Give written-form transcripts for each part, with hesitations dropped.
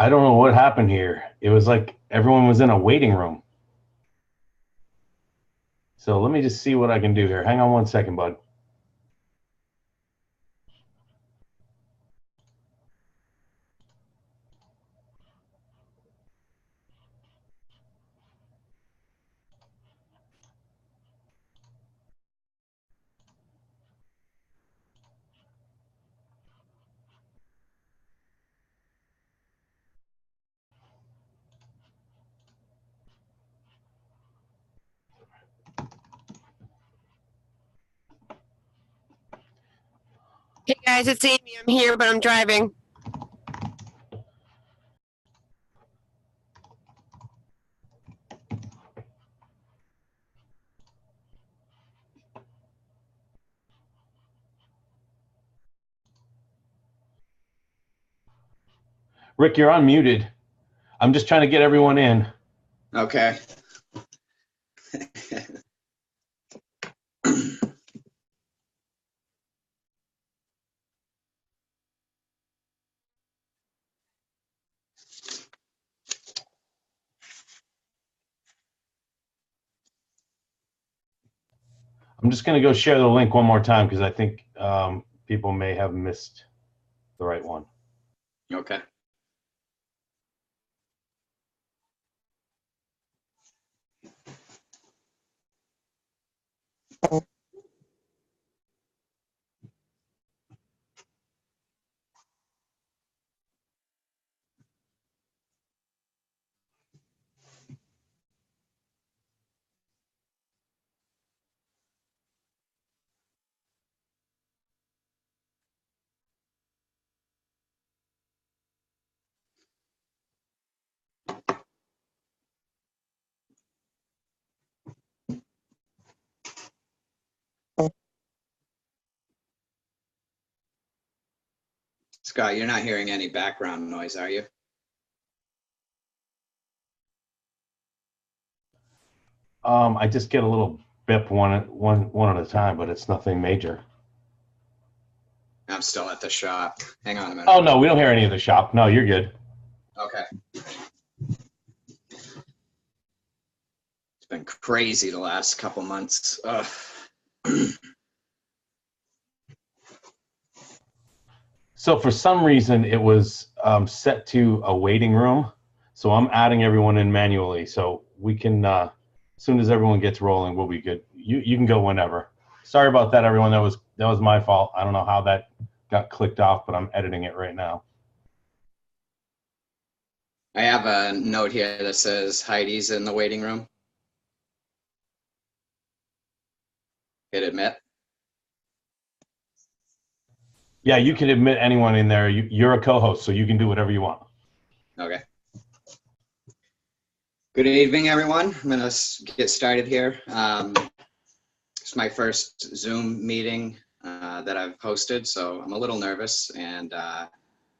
I don't know what happened here. It was like everyone was in a waiting room. So let me just see what I can do here. Hang on one second, bud. Hey guys, it's Amy. I'm here, but I'm driving. Rick, you're unmuted. I'm just trying to get everyone in. Okay. I'm just going to go share the link one more time because I think people may have missed the right one. Okay. Scott, you're not hearing any background noise, are you? I just get a little bip one at a time, but it's nothing major. I'm still at the shop. Hang on a minute. Oh, no, we don't hear any of the shop. No, you're good. Okay. It's been crazy the last couple months. Ugh. So for some reason, it was set to a waiting room. So I'm adding everyone in manually. So we can, as soon as everyone gets rolling, we'll be good. You can go whenever. Sorry about that, everyone. That was my fault. I don't know how that got clicked off, but I'm editing it right now. I have a note here that says Heidi's in the waiting room. Hit admit. Yeah, you can admit anyone in there. You're a co-host, so you can do whatever you want. Okay. Good evening, everyone. I'm going to get started here. It's my first Zoom meeting that I've hosted, so I'm a little nervous and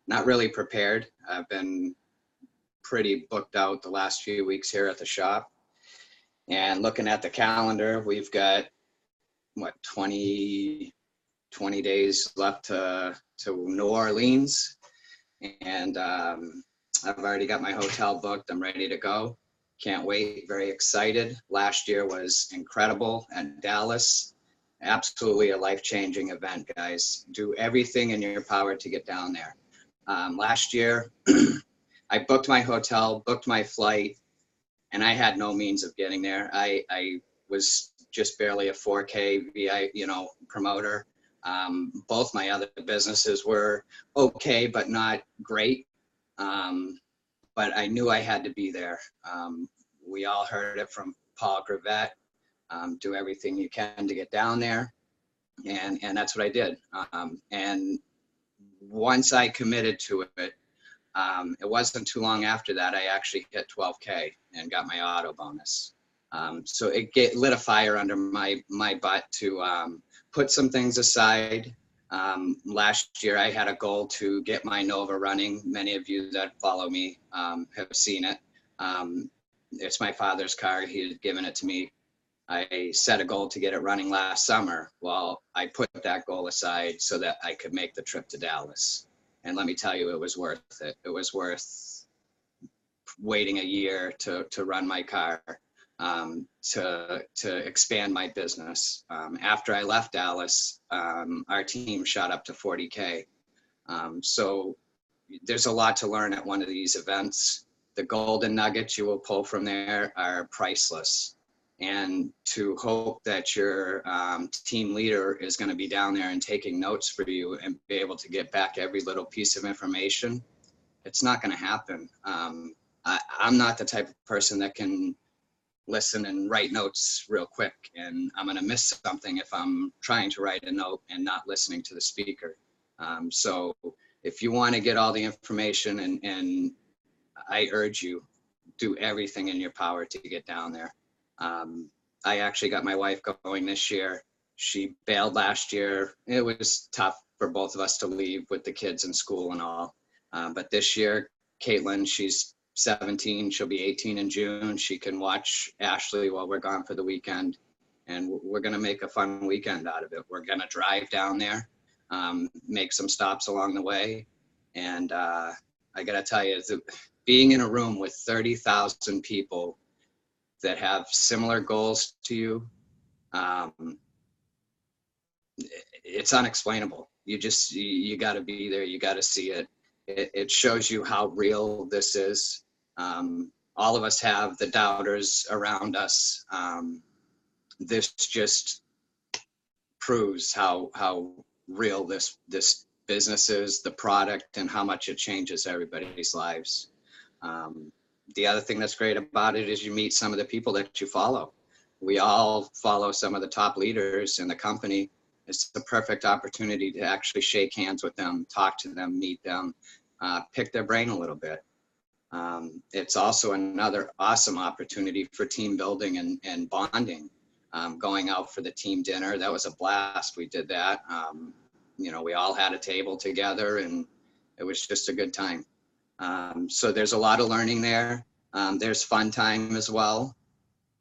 not really prepared. I've been pretty booked out the last few weeks here at the shop. And looking at the calendar, we've got, what, 20 days left to New Orleans. And I've already got my hotel booked. I'm ready to go. Can't wait. Very excited. Last year was incredible at Dallas. Absolutely a life-changing event, guys. Do everything in your power to get down there. Last year, I booked my hotel, booked my flight, and I had no means of getting there. I was just barely a 4K VI, promoter. Both my other businesses were okay, but not great. But I knew I had to be there. We all heard it from Paul Gravette. Do everything you can to get down there. And that's what I did. And once I committed to it, it wasn't too long after that, I actually hit 12K and got my auto bonus. So it lit a fire under my butt to put some things aside. Last year, I had a goal to get my Nova running. Many of you that follow me have seen it. It's my father's car. He had given it to me. I set a goal to get it running last summer. Well, I put that goal aside so that I could make the trip to Dallas. And let me tell you, it was worth it. It was worth waiting a year to run my car, to expand my business. After I left Dallas, our team shot up to 40K. So there's a lot to learn at one of these events. The golden nuggets you will pull from there are priceless. And to hope that your team leader is going to be down there and taking notes for you and be able to get back every little piece of information, it's not going to happen. I'm not the type of person that can listen and write notes real quick, and I'm going to miss something if I'm trying to write a note and not listening to the speaker. So if you want to get all the information, and I urge you, do everything in your power to get down there. I actually got my wife going this year. She bailed last year. It was tough for both of us to leave with the kids in school and all. But this year, Caitlin, she's 17, she'll be 18 in June. She can watch Ashley while we're gone for the weekend. And we're going to make a fun weekend out of it. We're going to drive down there, make some stops along the way. And I got to tell you, being in a room with 30,000 people that have similar goals to you, it's unexplainable. You got to be there. You got to see it. It shows you how real this is. All of us have the doubters around us. This just proves how real this business is, the product, and how much it changes everybody's lives. The other thing that's great about it is you meet some of the people that you follow. We all follow some of the top leaders in the company. It's the perfect opportunity to actually shake hands with them, talk to them, meet them, pick their brain a little bit. It's also another awesome opportunity for team building and bonding. Going out for the team dinner, that was a blast. We did that. We all had a table together, and it was just a good time. So there's a lot of learning there. There's fun time as well.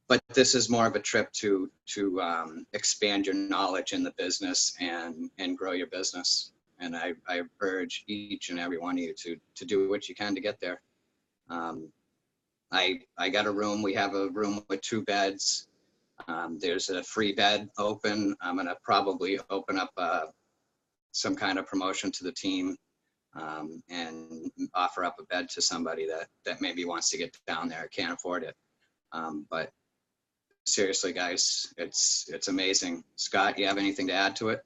But this is more of a trip to expand your knowledge in the business and grow your business. And I urge each and every one of you to do what you can to get there. I got a room. We have a room with 2 beds. There's a free bed open. I'm going to probably open up some kind of promotion to the team, and offer up a bed to somebody that maybe wants to get down there, can't afford it. But seriously, guys, it's amazing. Scott, you have anything to add to it?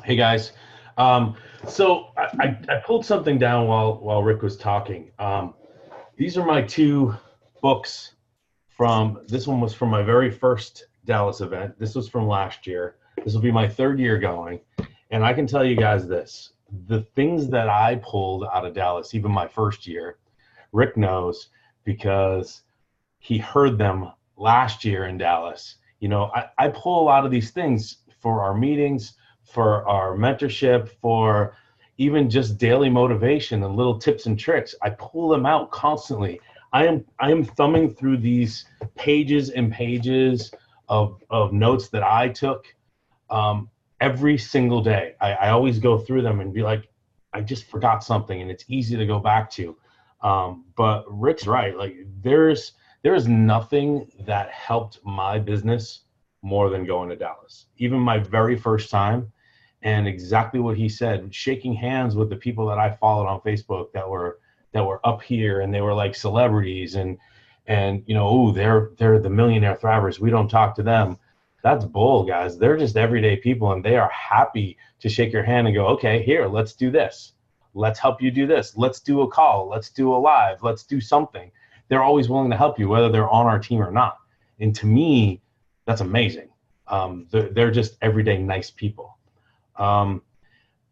Hey guys, so I pulled something down while Rick was talking. These are my 2 books this one was from my very first Dallas event. This was from last year. This will be my 3rd year going. And I can tell you guys this, the things that I pulled out of Dallas, even my first year, Rick knows because he heard them last year in Dallas. I pull a lot of these things for our meetings, for our mentorship, for even just daily motivation and little tips and tricks. I pull them out constantly. I am thumbing through these pages and pages of notes that I took every single day. I always go through them and be like, I just forgot something, and it's easy to go back to. But Rick's right. Like there is nothing that helped my business more than going to Dallas. Even my very first time, and exactly what he said, shaking hands with the people that I followed on Facebook that were up here, and they were like celebrities, and they're the millionaire thrivers. We don't talk to them. That's bull, guys. They're just everyday people, and they are happy to shake your hand and go, okay, here, let's do this. Let's help you do this. Let's do a call. Let's do a live. Let's do something. They're always willing to help you, whether they're on our team or not. And to me, that's amazing. They're just everyday nice people.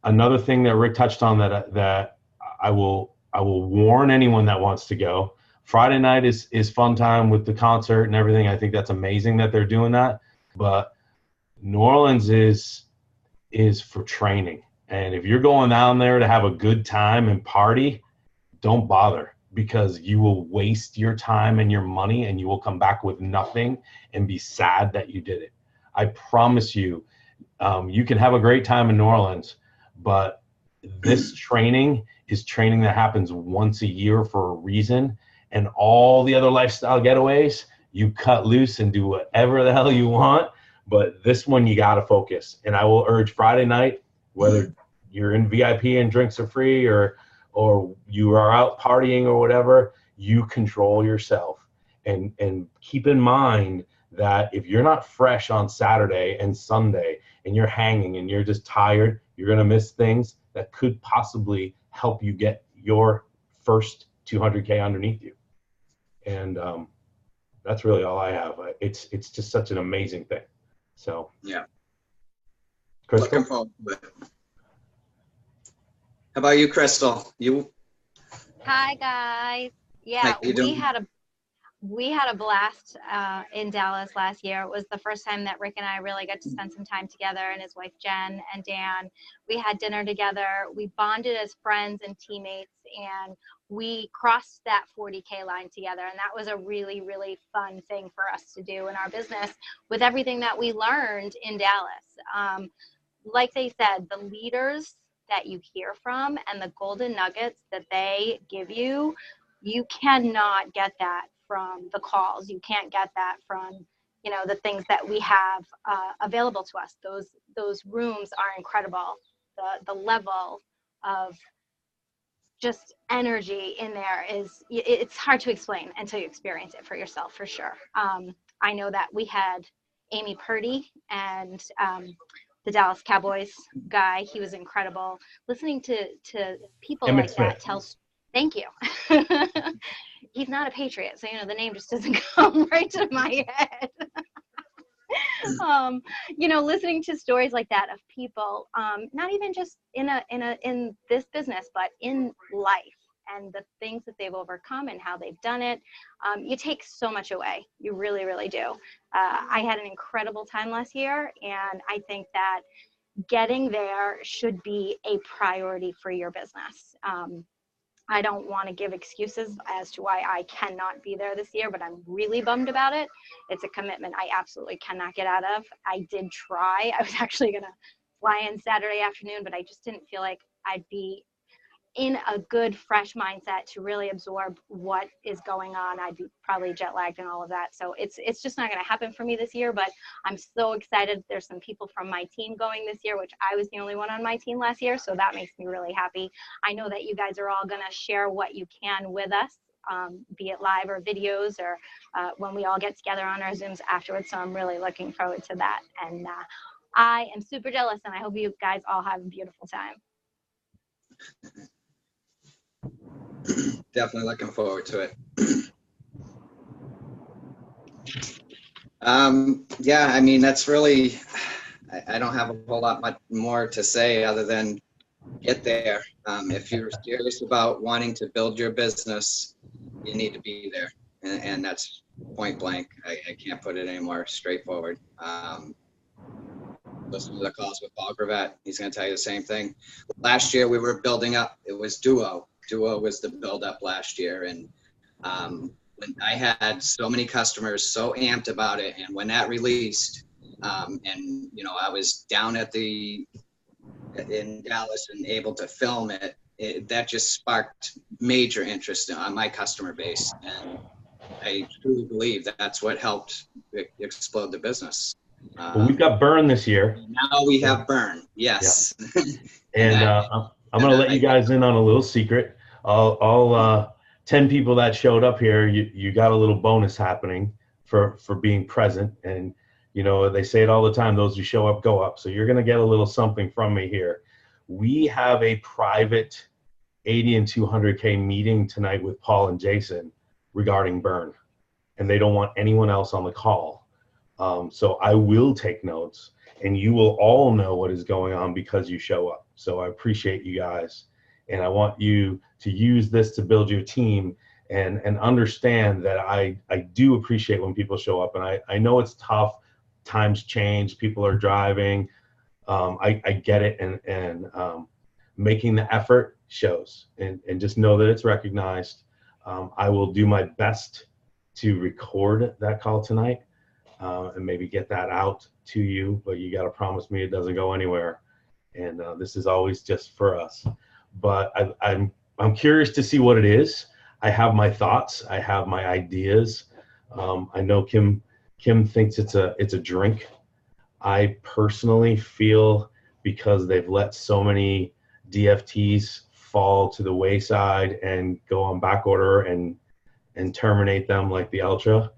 Another thing that Rick touched on that I will warn anyone that wants to go. Friday night is fun time with the concert and everything. I think that's amazing that they're doing that. But New Orleans is for training. And if you're going down there to have a good time and party, don't bother, because you will waste your time and your money, and you will come back with nothing and be sad that you did it. I promise you, you can have a great time in New Orleans, but this training is training that happens once a year for a reason. And all the other lifestyle getaways, you cut loose and do whatever the hell you want. But this one, you got to focus. And I will urge Friday night, whether you're in VIP and drinks are free, or you are out partying or whatever, you control yourself. And keep in mind that if you're not fresh on Saturday and Sunday and you're hanging and you're just tired, you're going to miss things that could possibly help you get your first 200K underneath you. And that's really all I have. It's just such an amazing thing. So yeah, Crystal? looking forward to it. How about you, Crystal? You? Hi guys. Yeah, How you doing? we had a blast in Dallas last year. It was the first time that Rick and I really got to spend some time together, and his wife Jen and Dan. We had dinner together. We bonded as friends and teammates, and we crossed that 40K line together. And that was a really, really fun thing for us to do in our business with everything that we learned in Dallas. Like they said, the leaders that you hear from and the golden nuggets that they give you, you cannot get that from the calls. You can't get that from, you know, the things that we have available to us. Those rooms are incredible. The level of just energy in there is, it's hard to explain until you experience it for yourself, for sure. I know that we had Amy Purdy and the Dallas Cowboys guy. He was incredible. Listening to people Emmitt like that Smith. tells, thank you. He's not a Patriot, so, you know, the name just doesn't come right to my head. You know, listening to stories like that of people, not even just in this business, but in life, and the things that they've overcome and how they've done it, you take so much away. You really, really do. I had an incredible time last year, and I think that getting there should be a priority for your business. I don't want to give excuses as to why I cannot be there this year, but I'm really bummed about it. It's a commitment I absolutely cannot get out of. I did try. I was actually going to fly in Saturday afternoon, but I just didn't feel like I'd be in a good, fresh mindset to really absorb what is going on. I'd be probably jet lagged and all of that. So it's just not going to happen for me this year, but I'm so excited. There's some people from my team going this year, which I was the only one on my team last year. So that makes me really happy. I know that you guys are all going to share what you can with us, be it live or videos, or when we all get together on our Zooms afterwards. So I'm really looking forward to that. And I am super jealous, and I hope you guys all have a beautiful time. Definitely looking forward to it. Yeah, I mean, that's really, I don't have a whole lot much more to say other than get there. If you're serious about wanting to build your business, you need to be there. And that's point blank. I can't put it any more straightforward. Listen to the calls with Paul Gravett. He's going to tell you the same thing. Last year we were building up. It was Duo. Duo was the build up last year. And when I had so many customers so amped about it, and when that released, and you know, I was down in Dallas and able to film it, that just sparked major interest on my customer base. And I truly believe that's what helped explode the business. Well, we've got Burn this year. Now we have Burn, yes. Yeah. And I'm going to let you guys in on a little secret. All 10 people that showed up here, you got a little bonus happening for being present. And, you know, they say it all the time, those who show up, go up. So you're going to get a little something from me here. We have a private 80 and 200K meeting tonight with Paul and Jason regarding Burn. And they don't want anyone else on the call. So I will take notes, and you will all know what is going on because you show up. So I appreciate you guys. And I want you to use this to build your team and understand that I do appreciate when people show up. And I know it's tough. Times change. People are driving. I get it. And making the effort shows. And just know that it's recognized. I will do my best to record that call tonight and maybe get that out to you. But you got to promise me it doesn't go anywhere. And this is always just for us. But I'm I'm curious to see what it is. I have my thoughts. I have my ideas. I know Kim thinks it's a drink. I personally feel because they've let so many DFTs fall to the wayside and go on back order and terminate them like the Ultra,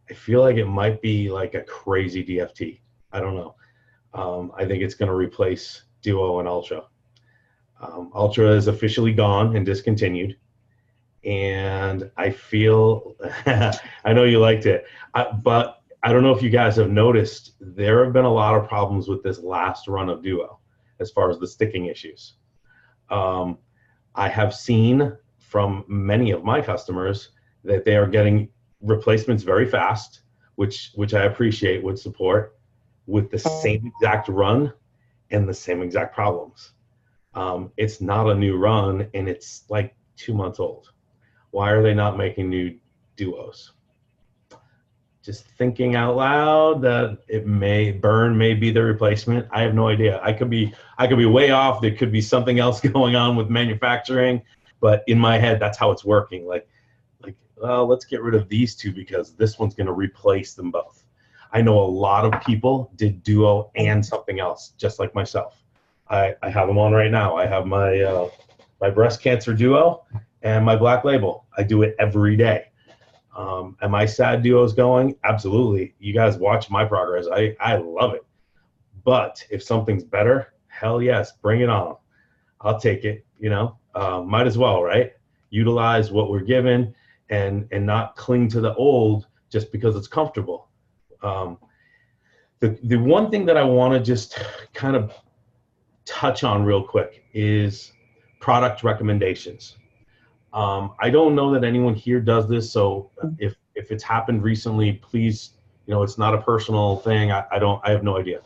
I feel like it might be like a crazy DFT. I don't know. I think it's going to replace Duo and Ultra. Ultra is officially gone and discontinued. And I feel, I know you liked it, but I don't know if you guys have noticed, there have been a lot of problems with this last run of Duo as far as the sticking issues. I have seen from many of my customers that they are getting replacements very fast, which I appreciate with support, with the same exact run and the same exact problems. It's not a new run and it's like 2 months old. Why are they not making new Duos? Just thinking out loud that Burn may be the replacement. I have no idea. I could be way off. There could be something else going on with manufacturing, but in my head, that's how it's working. Like, well, let's get rid of these two because this one's going to replace them both. I know a lot of people did Duo and something else, just like myself. I have them on right now. I have my my breast cancer Duo and my Black Label. I do it every day. Am I sad Duo's going? Absolutely. You guys watch my progress. I love it. But if something's better, hell yes, bring it on. I'll take it, you know. Might as well, right? Utilize what we're given and not cling to the old just because it's comfortable. The one thing that I want to just kind of touch on real quick is product recommendations. I don't know that anyone here does this, so if it's happened recently, please, you know, it's not a personal thing. I have no idea.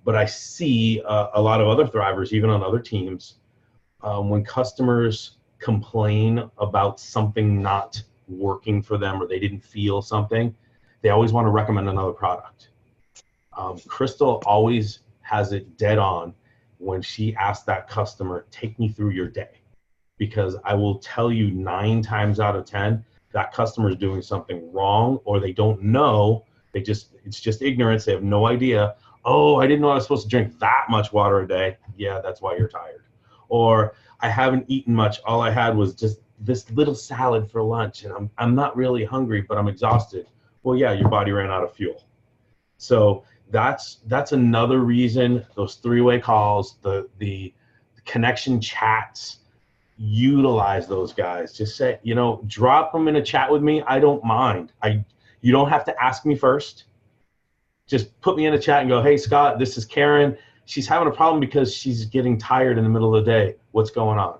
But I see a lot of other Thrivers, even on other teams, when customers complain about something not working for them or they didn't feel something, they always want to recommend another product. Crystal always has it dead on when she asks that customer, take me through your day. Because I will tell you 9 times out of 10, that customer is doing something wrong or they don't know. It's just ignorance. They have no idea. Oh, I didn't know I was supposed to drink that much water a day. Yeah, that's why you're tired. Or I haven't eaten much. All I had was just this little salad for lunch and I'm not really hungry, but I'm exhausted. Well, yeah, your body ran out of fuel. So that's another reason, those 3-way calls, the connection chats, utilize those guys. Just say, you know, drop them in a chat with me. I don't mind. You don't have to ask me first. Just put me in a chat and go, hey, Scott, this is Karen. She's having a problem because she's getting tired in the middle of the day. What's going on?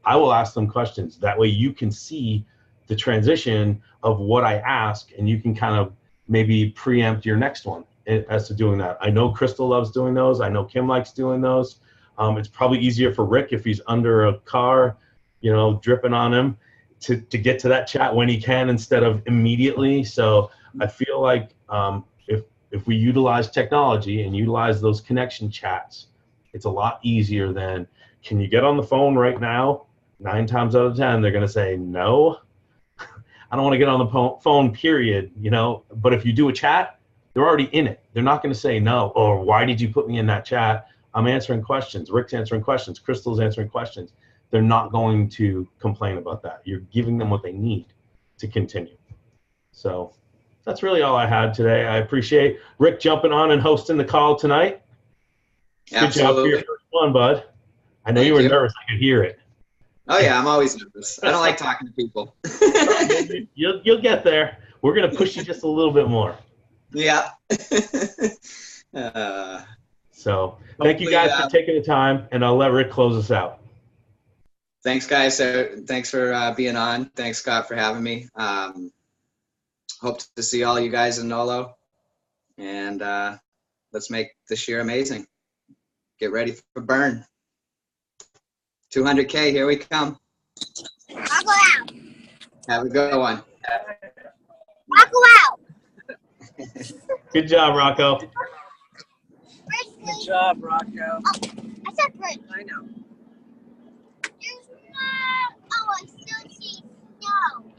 I will ask them questions. That way you can see the transition of what I ask and you can kind of maybe preempt your next one as to doing that. I know Crystal loves doing those. I know Kim likes doing those. It's probably easier for Rick if he's under a car, you know, dripping on him to get to that chat when he can instead of immediately. So I feel like if we utilize technology and utilize those connection chats, it's a lot easier than, can you get on the phone right now? 9 times out of 10, they're going to say, no, I don't want to get on the phone, period. You know, but if you do a chat, they're already in it. They're not going to say no, or why did you put me in that chat? I'm answering questions. Rick's answering questions. Crystal's answering questions. They're not going to complain about that. You're giving them what they need to continue. So that's really all I had today. I appreciate Rick jumping on and hosting the call tonight. Good job for your first one, bud. I know you were nervous. I could hear it. Oh, yeah, I'm always nervous. I don't like talking to people. You'll get there. We're going to push you just a little bit more. Yeah. So thank you guys for taking the time, and I'll let Rick close us out. Thanks, guys. Thanks for being on. Thanks, Scott, for having me. Hope to see all you guys in Nolo, and let's make this year amazing. Get ready for Burn. 200K, here we come. I'll go out. Have a good one. I'll go out. Good job, Rocco. Good job, Rocco. Oh, I said Brit. I know. There's no. Oh, Wow.